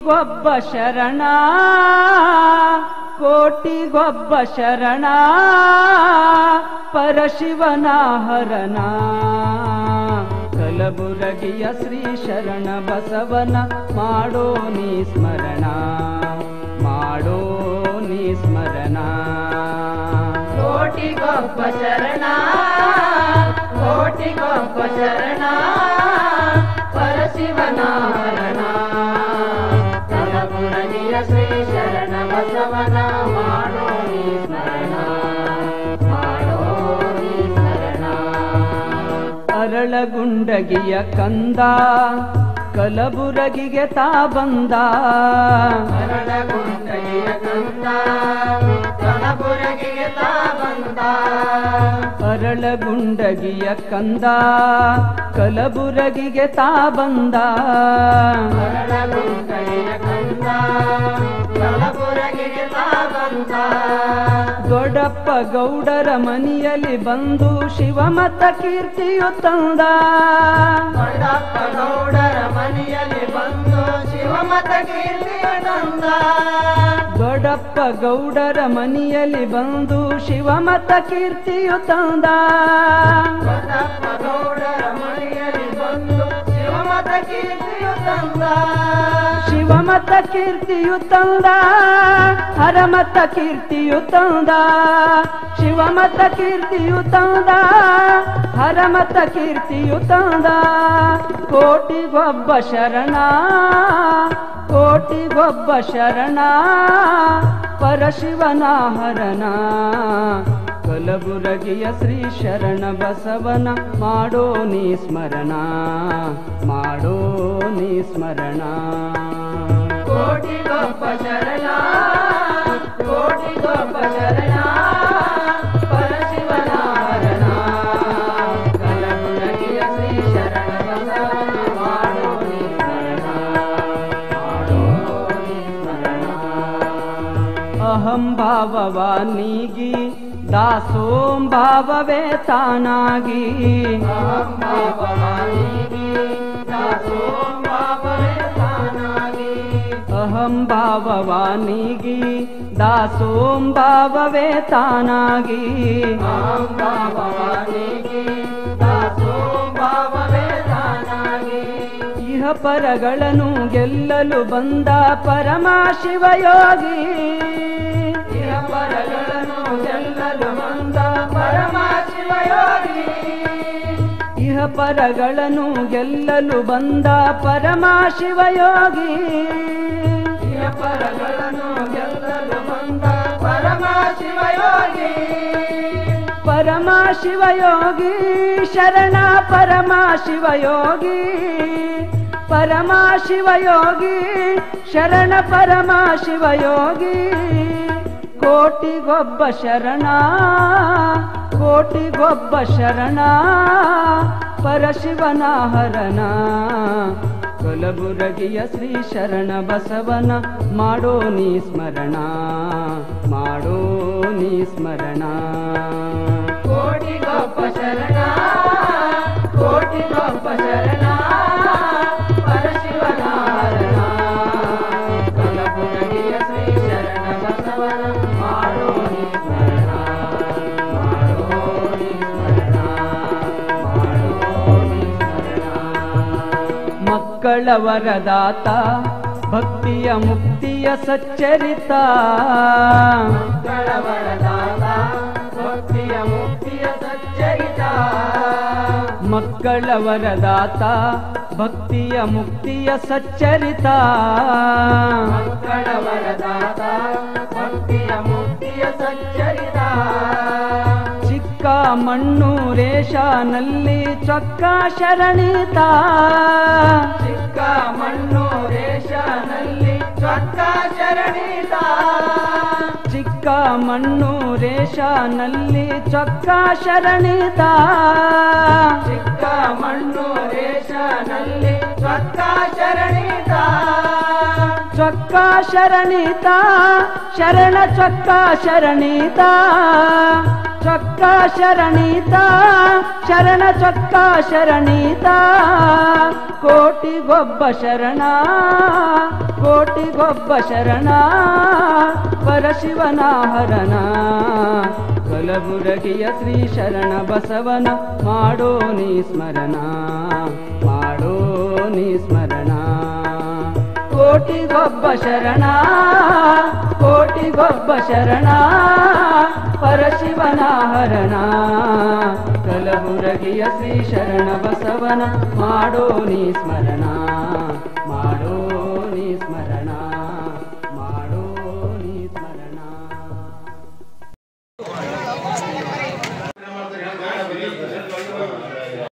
ಕೋಟಿಗೊಬ್ಬ ಶರಣ ಕೋಟಿಗೊಬ್ಬ ಶರಣ ಪರಶಿವನ ಹರಣ ಕಲಬುರಗಿಯ ಶ್ರೀ ಶರಣ ಬಸವನ ಮಾಡೋ ನೀ ಸ್ಮರಣ ಮಾಡೋ ನೀ ಸ್ಮರಣ ಕೋಟಿಗೊಬ್ಬ ಶರಣ ಕೋಟಿಗೊಬ್ಬ ಶರಣ ಪರಶಿವನ ಹರಣ ಕಲಬುರಗಿಯ ಶ್ರೀ ಶರಣ ಬಸವನ ಮಾಡೋ ನೀ ಸ್ಮರಣ ಮಾಡೋ ನೀ ಸ್ಮರಣ ಅರಳಗುಂಡಗಿಯ ಕಂದ ಕಲಬುರಗಿಗೆ ತಾ ಬಂದ ಅರಳಗುಂಡಗಿಯ ಕಂದ ಕಲಬುರಗಿಗೆ ತಾ ಬಂದ ಅರಳಗುಂಡಗಿಯ ಕಂದ ಕಲಬುರಗಿಗೆ ತಾ ಬಂದ ಅರಳಗುಂಡಗಿಯ ಕಂದ ಕಲಬುರಗಿಗೆ ತಾ ಬಂದ ದೊಡ್ಡಪ್ಪ ಗೌಡರ ಮನೆಯಲ್ಲಿ ಬಂದು ಶಿವಮತ ಕೀರ್ತಿಯು ತಂದ ದೊಡ್ಡಪ್ಪ ಗೌಡರ ಮನೆಯಲ್ಲಿ ಬಂದು ಶಿವಮತ ಕೀರ್ತಿಯು ತಂದ ದೊಡ್ಡಪ್ಪ ಗೌಡರ ಮನೆಯಲ್ಲಿ ಬಂದು ಶಿವಮತ ಕೀರ್ತಿಯು ತಂದ ದೊಡ್ಡಪ್ಪ ಗೌಡರ ಮನೆಯಲ್ಲಿ ಬಂದು ಶಿವಮತ ಕೀರ್ತಿಯು ತಂದ ಶಿವಮತ ಕೀರ್ತಿಯು ತಂದ ಹರಮತ ಕೀರ್ತಿಯು ತಂದ ಶಿವಮತ ಕೀರ್ತಿಯು ತಂದ ಹರಮತ ಕೀರ್ತಿಯು ತಂದ ಕೋಟಿಗೊಬ್ಬ ಶರಣ ಕೋಟಿಗೊಬ್ಬ ಶರಣ ಪರಶಿವನ ಹರಣ ಕಲಬುರಗಿಯ ಶ್ರೀ ಶರಣ ಬಸವನ ಮಾಡೋ ನೀ ಸ್ಮರಣ ಮಾಡೋ ನೀ ಸ್ಮರಣ ಕೋಟಿಗೊಬ್ಬ ಶರಣ ಕೋಟಿಗೊಬ್ಬ ಶರಣ ಪರಶಿವನ ಹರಣ ಕಲಬುರಗಿಯ ಶ್ರೀ ಶರಣ ಬಸವನ ಮಾಡೋ ನೀ ಸ್ಮರಣ ಮಾಡೋ ನೀ ಸ್ಮರಣ ಅಹಂ ಭಾವವ ನೀಗಿ ದಾಸೋಂ ಭಾವವೇ ತಾನಾಗಿ ಅಹಂ ಭಾವವಾನಿಗಿ ದಾಸೋಂ ಭಾವವೇ ತಾನಾಗಿ ಅಹಂ ಭಾವವಾನಿಗಿ ದಾಸೋಂ ಭಾವವೇ ತಾನಾಗಿ ಅಹಂ ಭಾವವಾನಿಗಿ ದಾಸೋಂ ಭಾವವೇ ತಾನಾಗಿ ಇಹ ಪರಗಳನ್ನು ಗೆಲ್ಲಲು ಬಂದ ಪರಮ ಶಿವಯೋಗಿ ಇಹ ಪರಗಳನ್ನು ಗೆಲ್ಲಲು ಬಂದ ಪರಮ ಶಿವಯೋಗಿ ಇಹ ಪರಗಳನ್ನು ಗೆಲ್ಲಲು ಬಂದ ಪರಮ ಶಿವಯೋಗಿ ಇಹ ಪರಗಳನ್ನು ಗೆಲ್ಲಲು ಬಂದ ಪರಮ ಶಿವಯೋಗಿ ಪರಮ ಶಿವಯೋಗಿ ಶರಣ ಪರಮ ಶಿವಯೋಗಿ ಪರಮ ಶಿವಯೋಗಿ ಶರಣ ಪರಮ ಶಿವಯೋಗಿ ಕೋಟಿಗೊಬ್ಬ ಶರಣ ಕೋಟಿಗೊಬ್ಬ ಶರಣ ಪರಶಿವನ ಹರಣ ಕಲಬುರಗಿಯ ಶ್ರೀ ಶರಣ ಬಸವನ ಮಾಡೋ ನೀ ಸ್ಮರಣ ಮಾಡೋ ನೀ ಸ್ಮರಣ ಕೋಟಿಗೊಬ್ಬ ಶರಣ ಕೋಟಿಗೊಬ್ಬ ಶರಣ ಪರಶಿವನ ಹರಣ ಕಲಬುರಗಿಯ ಶ್ರೀ ಶರಣ ಬಸವನ ಮಾಡೋ ನೀ ಸ್ಮರಣ ಮಾಡೋ ನೀ ಸ್ಮರಣ ಮಾಡೋ ನೀ ಸ್ಮರಣ ಮಕ್ಕಳ ವರದಾತ ಭಕ್ತಿಯ ಮುಕ್ತಿಯ ಸಚ್ಚರಿತ ಮಕ್ಕಳ ವರದಾತ ಭಕ್ತಿಯ ಮುಕ್ತಿಯ ಸಚ್ಚರಿತ ಮಕ್ಕಳ ವರದಾತ ಭಕ್ತಿಯ ಮುಕ್ತಿಯ ಸಚ್ಚರಿತ ಮಕ್ಕಳ ವರದಾತ ಭಕ್ತಿಯ ಮುಕ್ತಿಯ ಸಚ್ಚರಿತ ಚಿಕ್ಕ ಮಣ್ಣೂರೇಶನಲ್ಲಿ ಚೊಕ್ಕ ಶರಣಿತ ಚಿಕ್ಕ ಮಣ್ಣೂರೇಶನಲ್ಲಿ ಚೊಕ್ಕ ಶರಣಿತ ಚಿಕ್ಕ ಮಣ್ಣೂರೇಶನಲ್ಲಿ ಚೊಕ್ಕ ಶರಣಿತ ಚಿಕ್ಕ ಮಣ್ಣೂರೇಶನಲ್ಲಿ ಚೊಕ್ಕ ಶರಣಿತ ಚೊಕ್ಕ ಶರಣಿತ ಶರಣ ಚೊಕ್ಕ ಶರಣಿತ ಚೊಕ್ಕ ಶರಣಿತ ಶರಣ ಚೊಕ್ಕ ಶರಣಿತ ಕೋಟಿಗೊಬ್ಬ ಶರಣ ಕೋಟಿಗೊಬ್ಬ ಶರಣ ಪರಶಿವನ ಹರಣ ಕಲಬುರಗಿಯ ಶ್ರೀ ಶರಣ ಬಸವನ ಮಾಡೋ ನೀ ಸ್ಮರಣ ಮಾಡೋ ನೀ ಸ್ಮರಣ ಕೋಟಿಗೊಬ್ಬ ಶರಣ ಕೋಟಿಗೊಬ್ಬ ಶರಣ ಪರಶಿವನ ಹರಣ ಕಲಬುರಗಿಯ ಶ್ರೀ ಶರಣ ಬಸವನ ಮಾಡೋ ನೀ ಸ್ಮರಣ